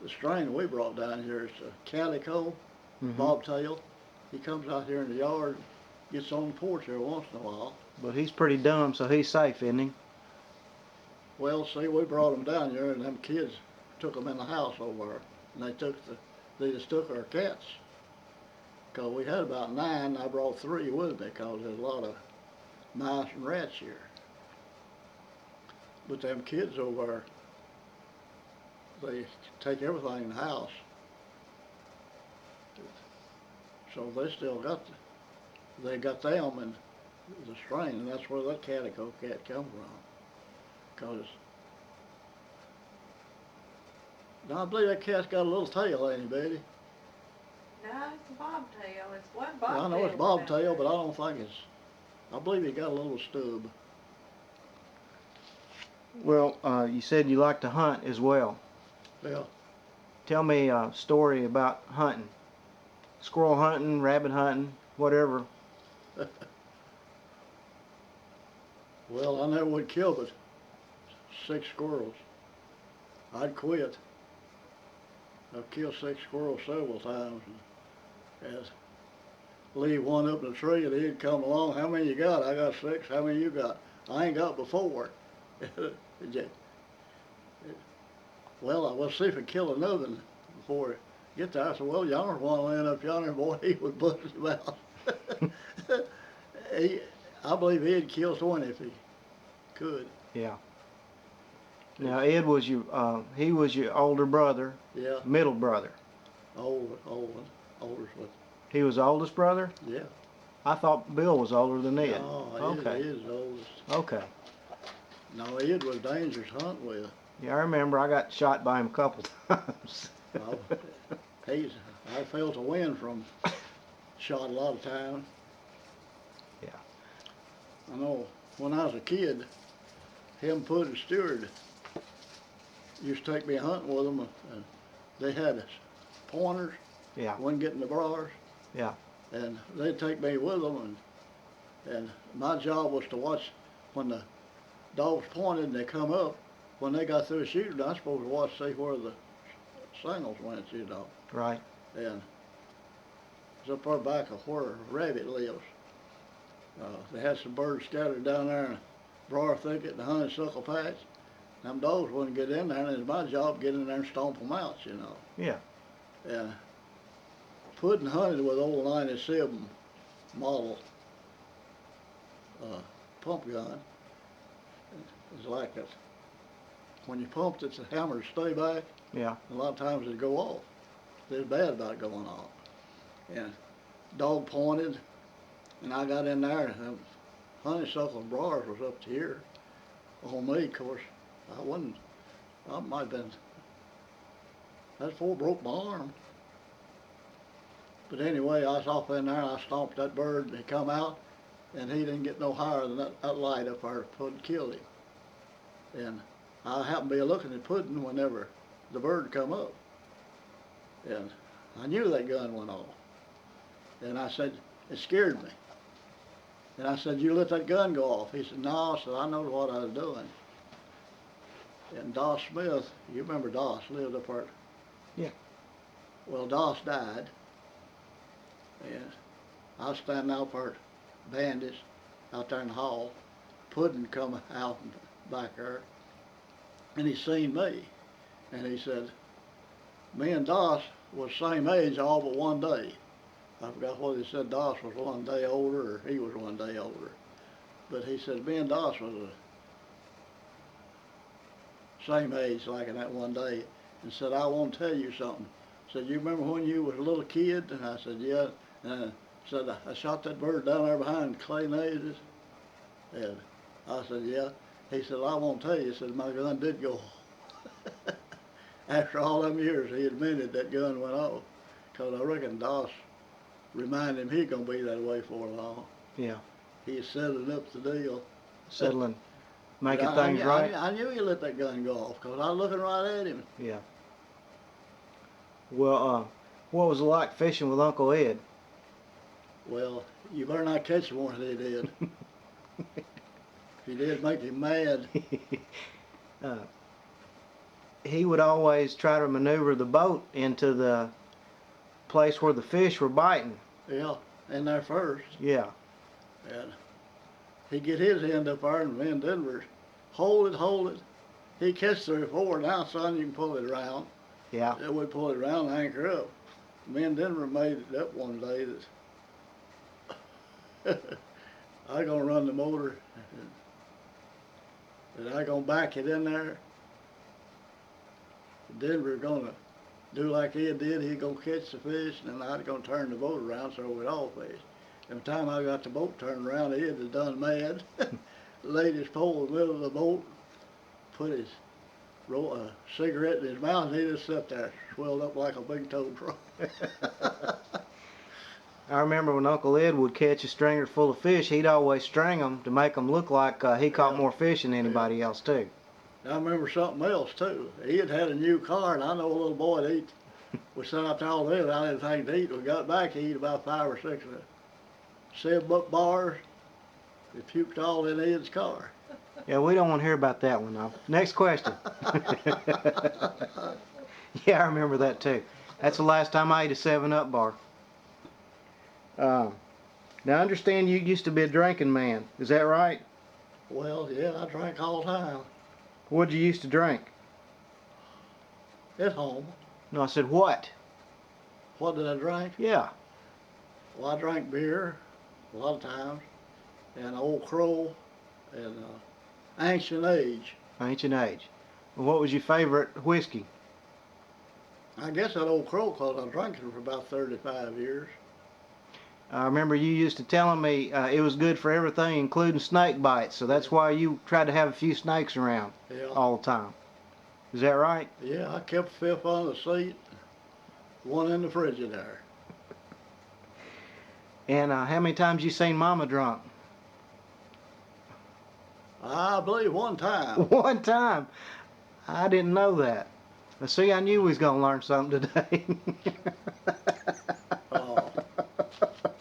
the strain we brought down here. It's a calico, bobtail. He comes out here in the yard, gets on the porch every once in a while. But he's pretty dumb, so he's safe, isn't he? Well, see, we brought him down here, and them kids took him in the house over there, and they just took our cats. Cause we had about 9, I brought 3 with me, cause there's a lot of mice and rats here. But them kids over there, they take everything in the house. So they still got they got them and the strain, and that's where that calico cat come from. Cause now I believe that cat's got a little tail, ain't he, Betty? No, it's a bobtail. It's one Yeah, bobtail. I know it's bobtail, but I don't think it's. I believe he got a little stub. Well, you said you like to hunt as well. Yeah. Tell me a story about hunting. Squirrel hunting, rabbit hunting, whatever. Well, I never would kill but 6 squirrels. I'd quit. I've killed 6 squirrels several times. And leave one up in the tree and he'd come along. How many you got? I got 6. How many you got? I ain't got but 4. Well, I will see if I kill another one before get there. I said, well, yonder's one laying up yonder, boy, he would bust him out. he, I believe he'd kill 20 if he could. Yeah. Now Ed was he was your older brother, Yeah, middle brother. older, but He was the oldest brother? yeah. I thought Bill was older than Ed. No, Okay. he is the oldest. Okay. No, Ed was dangerous to hunt with. Yeah, I remember I got shot by him a couple times. No, I felt a wind from shot a lot of times. Yeah. I know when I was a kid, him Pud and Stewart used to take me hunting with them. And they had pointers, Yeah. wasn't getting the bars. Yeah. And they'd take me with them, and my job was to watch when the dogs pointed and they come up. When they got through shooting, I was supposed to watch, see where the signals went, you know. Right. And it's up far back of where Rabbit lives. They had some birds scattered down there in the briar thicket and the honeysuckle patch. Them dogs wouldn't get in there, and it was my job to get in there and stomp them out, you know. Yeah. And Puddin' hunted with old 97 model pump gun. It's like that. When you pumped it, the hammer would stay back. Yeah. A lot of times it'd go off. They're bad about going off. And dog pointed, and I got in there, and honeysuckle and briars was up to here on me. Of course, I might have been, that's before I broke my arm. But anyway, I was off in there, and I stomped that bird, and he come out, and he didn't get no higher than that light up there. Puddin' killed him. And I happened to be looking at Puddin' whenever the bird come up. And I knew that gun went off. And I said, it scared me. And I said, you let that gun go off. He said, no. I said, I know what I was doing. And Doss Smith, you remember Doss, lived up there. Yeah. Well, Doss died. And I was standing out there, bandaged, out there in the hall. Puddin' come out back there. And he seen me. And he said, me and Doss was same age all but one day. I forgot whether he said Doss was one day older or he was one day older. But he said me and Doss was the same age like in that one day. And said, I want to tell you something. Said, you remember when you was a little kid? And I said, yeah. And said, I shot that bird down there behind Clay Naze's. And I said, yeah. He said, I won't tell you. He said, my gun did go off. After all them years, he admitted that gun went off. Because I reckon Doss reminded him he's going to be that way for long. Yeah. He's settling up the deal. Settling, making But things right. I knew he let that gun go off because I was looking right at him. Yeah. Well, what was it like fishing with Uncle Ed? Well, you better not catch him when he did. If he did, make him mad. He would always try to maneuver the boat into the place where the fish were biting. Yeah, in there first. Yeah. And he'd get his end up there and me in Denver, hold it. He'd catch 3 or 4, now son, you can pull it around. Yeah. Then we'd pull it around and anchor up. Me and Denver made it up one day that I gonna run the motor and I gonna back it in there. Denver gonna do like Ed did, he gonna catch the fish and then I was gonna turn the boat around so we'd all fish. And the time I got the boat turned around, Ed was done mad. Laid his pole in the middle of the boat, put his cigarette in his mouth, and he just sat there, swelled up like a big tow truck. I remember when Uncle Ed would catch a stringer full of fish, he'd always string them to make them look like he caught more fish than anybody else too. I remember something else too. He had a new car, and I know a little boy that we sat out there all day without anything to eat. We got back, he ate about 5 or 6 of the 7-up bars. He puked all in Ed's car. Yeah, we don't want to hear about that one now. Next question. Yeah, I remember that too. That's the last time I ate a 7-up bar. Now I understand you used to be a drinking man. Is that right? Well, yeah, I drank all the time. What'd you used to drink? At home. No, I said what? What did I drink? Yeah. Well, I drank beer a lot of times, and Old Crow, and Ancient Age. Ancient age. What was your favorite whiskey? I guess that Old Crow, 'cause I drank it for about 35 years. I remember you used to telling me it was good for everything, including snake bites. So that's why you tried to have a few snakes around Yeah. all the time. Is that right? Yeah, I kept a fifth on the seat, one in the Frigidaire. And how many times you seen Mama drunk? I believe one time. One time. I didn't know that. See, I knew we was gonna learn something today. Uh,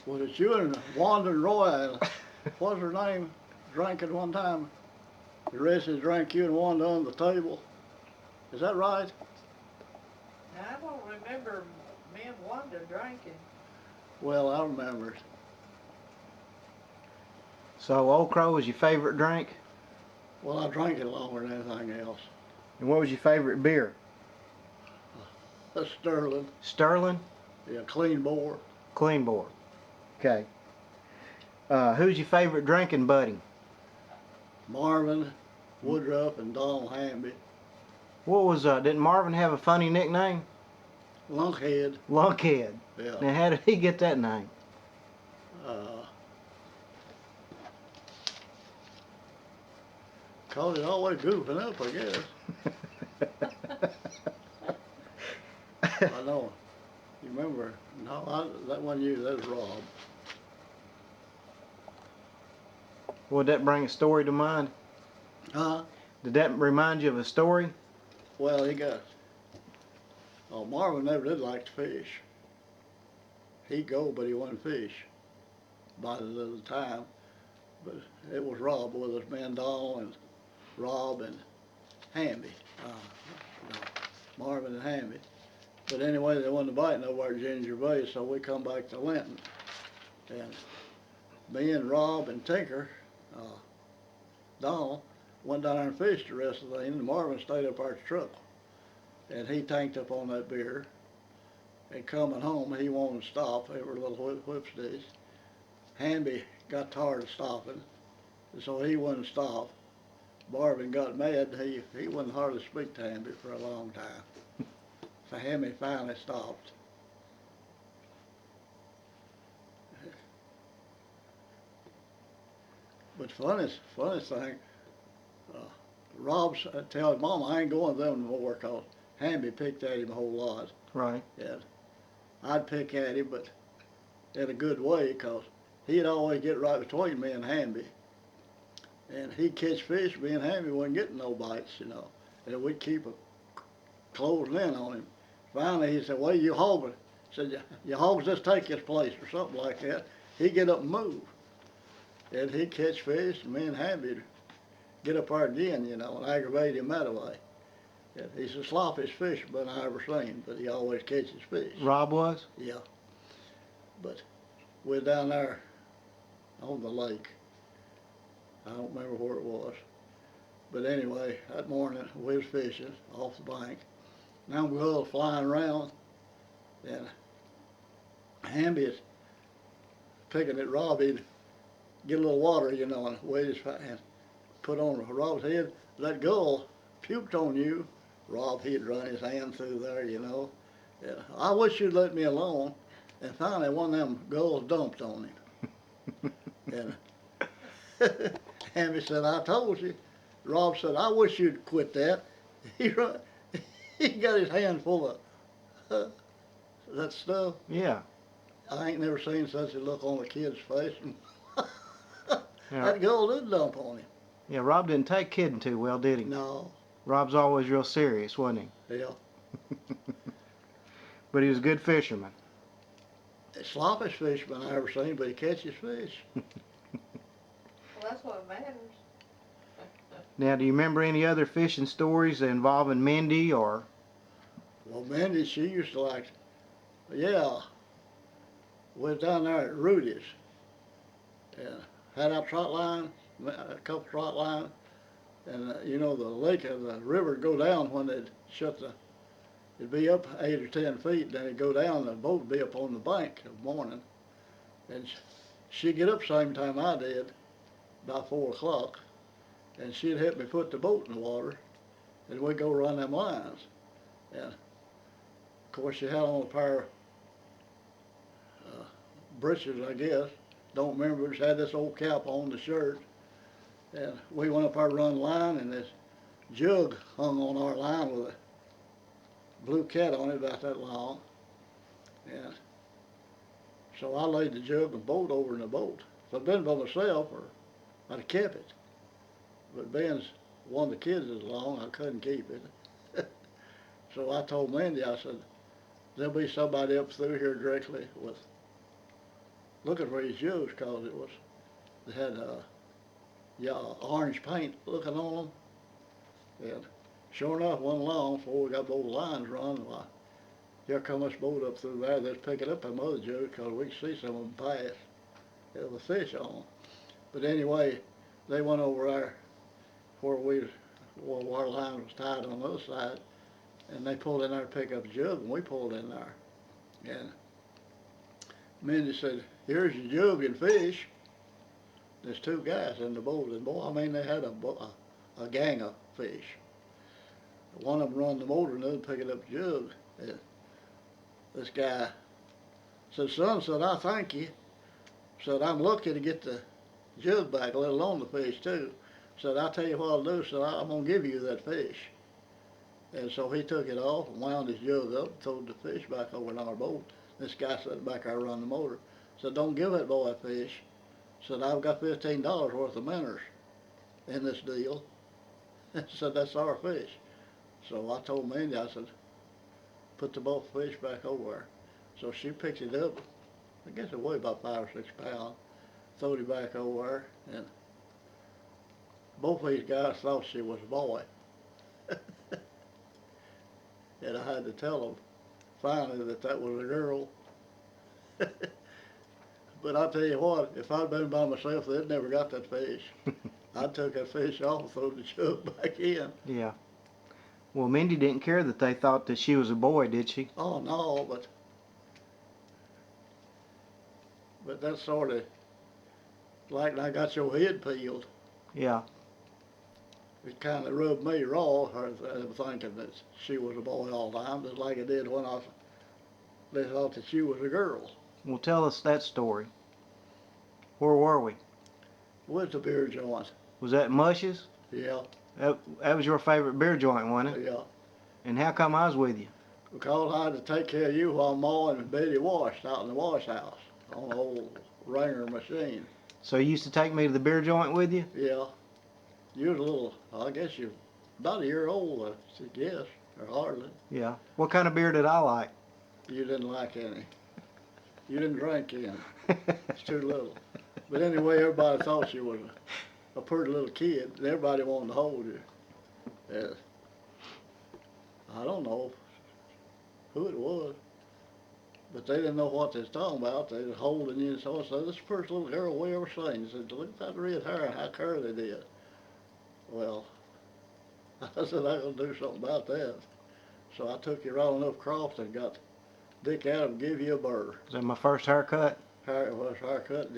was it you and Wanda and Roy? What's her name? Drank at one time. The rest of us drank you and Wanda on the table. Is that right? I don't remember me and Wanda drinking. Well, I remember it. So Old Crow was your favorite drink? Well, I drank it longer than anything else. And what was your favorite beer? That's Sterling. Sterling? Yeah, clean bore. Clean board. Okay. Who's your favorite drinking buddy? Marvin, Woodruff, and Donald Hamby. What was, didn't Marvin have a funny nickname? Lunkhead. Lunkhead. Yeah. Now how did he get that name? Cause he's always goofing up, I guess. I know. You remember? No, that wasn't you. That was Rob. Would that bring a story to mind? Huh? Did that remind you of a story? Well, he got. Oh, Marvin never did like to fish. He'd go, but he wouldn't fish by the time. But it was Rob with us, me and Donald and Rob and Hamby. No, Marvin and Hamby. But anyway, they wasn't biting over at Ginger Bay, so we come back to Linton. And me and Rob and Tinker, Donald, went down there and fished the rest of the evening. Marvin stayed up our truck. And he tanked up on that beer. And coming home, he wanted to stop. They were little whipsticks. Hamby got tired of stopping, so he wouldn't stop. Marvin got mad. He wouldn't hardly speak to Hamby for a long time. So Hamby finally stopped. But funniest thing, Rob tells Mama, I ain't going with them no more, 'cause Hamby picked at him a whole lot. Right. Yeah, I'd pick at him, but in a good way, 'cause he'd always get right between me and Hamby. And he'd catch fish, me and Hamby wasn't getting no bites, you know. And we'd keep closing in on him. Finally, he said, well, you hogging. He said, your hogs just take his place, or something like that. He'd get up and move. And he'd catch fish, and me and Hamby'd get up there again, you know, and aggravate him that way. Yeah, he's the sloppiest fisherman I ever seen, but he always catches fish. Rob was? Yeah. But we're down there on the lake. I don't remember where it was. But anyway, that morning we was fishing off the bank. Now gulls flying around, and Hamby is picking at Rob. He'd get a little water, you know, and wet his hand, put on Rob's head. That gull puked on you. Rob, he'd run his hand through there, you know. Yeah, I wish you'd let me alone. And finally, one of them gulls dumped on him. And Hammy said, I told you. Rob said, I wish you'd quit that. He got his hand full of that stuff. Yeah. I ain't never seen such a look on a kid's face. Yeah. That gull did dump on him. Yeah, Rob didn't take kidding too well, did he? No. Rob's always real serious, wasn't he? Yeah. But he was a good fisherman. The sloppiest fisherman I ever seen, but he catches fish. Well, that's what matters. Now, do you remember any other fishing stories involving Mindy or? Well, Mindy, she used to like, yeah, we was down there at Rudy's, and had our trot line, a couple trot lines, and you know the lake and the river would go down when they'd shut the it'd be up 8 or 10 feet, then it'd go down, the boat would be up on the bank in the morning. And she'd get up same time I did, about 4 o'clock, and she'd help me put the boat in the water, and we'd go run them lines. And of course she had on a pair of breeches, I guess. Don't remember, just had this old cap on the shirt. And we went up there to run line, and this jug hung on our line with a blue cat on it about that long. And so I laid the jug and boat over in the boat. If I'd been by myself, or I'd have kept it. But being one of the kids is along, I couldn't keep it. So I told Mindy, I said, there'll be somebody up through here directly with looking for these jugs, cause it was, they had orange paint looking on them. And sure enough, went along before we got both lines run. Why, here come this boat up through there. They're picking up them other jugs because we could see some of them pass. There was fish on them. But anyway, they went over there where our line was tied on the other side, and they pulled in there to pick up a jug, and we pulled in there. And Mindy said, "Here's your jug and fish." There's 2 guys in the boat, and boy, I mean, they had a gang of fish. One of them run the motor, and the other picking up the jug. And this guy said, "Son," said, "I thank you." Said, "I'm lucky to get the jug back, let alone the fish too." Said, "I'll tell you what I'll do," said, "I'm gonna give you that fish." And so he took it off and wound his jug up and threw the fish back over in our boat. This guy sat back there running the motor. Said, "Don't give that boy that fish." Said, "I've got $15 worth of minnows in this deal." Said, "That's our fish." So I told Mindy, I said, "Put the both fish back over there." So she picked it up. I guess it weighed about 5 or 6 pounds. Throwed it back over there, and both of these guys thought she was a boy. And I had to tell them finally that was a girl. But I tell you what, if I'd been by myself, they'd never got that fish. I took that fish off and threw the jug back in. Yeah. Well, Mindy didn't care that they thought that she was a boy, did she? Oh no, but that's sort of like I got your head peeled. Yeah. It kind of rubbed me raw, her thinking that she was a boy all the time, just like it did when they thought that she was a girl. Well, tell us that story. Where were we? With the beer joint. Was that Mush's? Yeah, That was your favorite beer joint, wasn't it? yeah. And how come I was with you? Because I had to take care of you while Ma and Betty washed out in the wash house on the old wringer machine. So you used to take me to the beer joint with you? Yeah. You was a little, I guess you're about a year old, I guess, or hardly. Yeah. What kind of beer did I like? You didn't like any. You didn't drink any. It's too little. But anyway, everybody thought you was a pretty little kid, and everybody wanted to hold you. Yeah. I don't know who it was, but they didn't know what they was talking about. They was holding you, and so I said, "This is the first little girl we ever seen." They said, "Look at that red hair and how curly it is." Well, I said, "I'm going to do something about that." So I took you right on up across and got Dick Adam to give you a burr. Was that my first haircut? Haircut.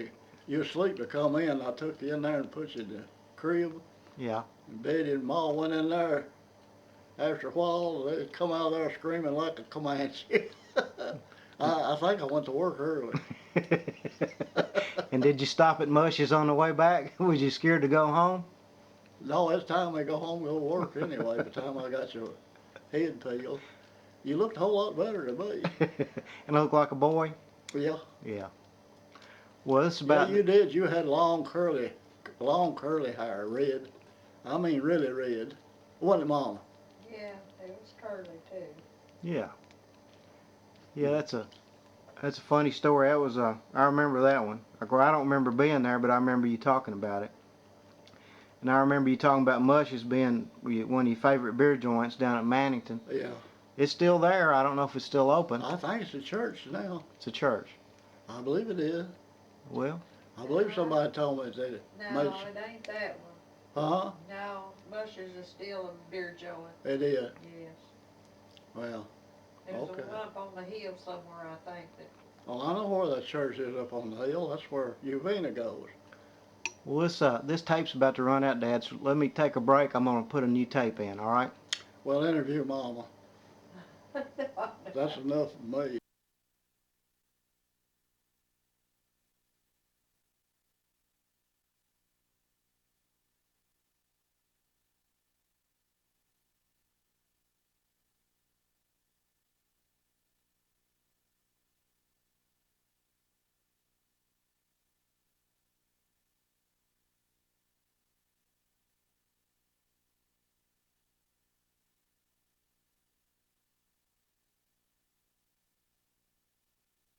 You was asleep to come in. I took you in there and put you in the crib. Yeah. And Betty and Ma went in there. After a while, they come out of there screaming like a Comanche. I think I went to work early. And did you stop at Mush's on the way back? Was you scared to go home? No, it's time they go home and go to work anyway. By the time I got your head peeled, you looked a whole lot better than me. And I look like a boy? Yeah. Yeah. Well, this is about... Yeah, you did. You had long curly hair, red. I mean, really red. Wasn't it, Mama? Yeah, it was curly too. Yeah. Yeah, that's a funny story. That was I remember that one. I don't remember being there, but I remember you talking about it. And I remember you talking about Mush's being one of your favorite beer joints down at Mannington. Yeah. It's still there. I don't know if it's still open. I think it's a church now. It's a church. I believe it is. Well, I believe somebody told me that it No, makes. it ain't that one. Huh? No, Mush's is still a beer joint. It is. Yes. Well, There's Okay. one up on the hill somewhere, I think, that, Well, I know where that church is up on the hill. That's where Uvena goes. Well, this tape's about to run out, Dad, so let me take a break. I'm gonna put a new tape in, all right? Well, interview Mama. That's enough for me.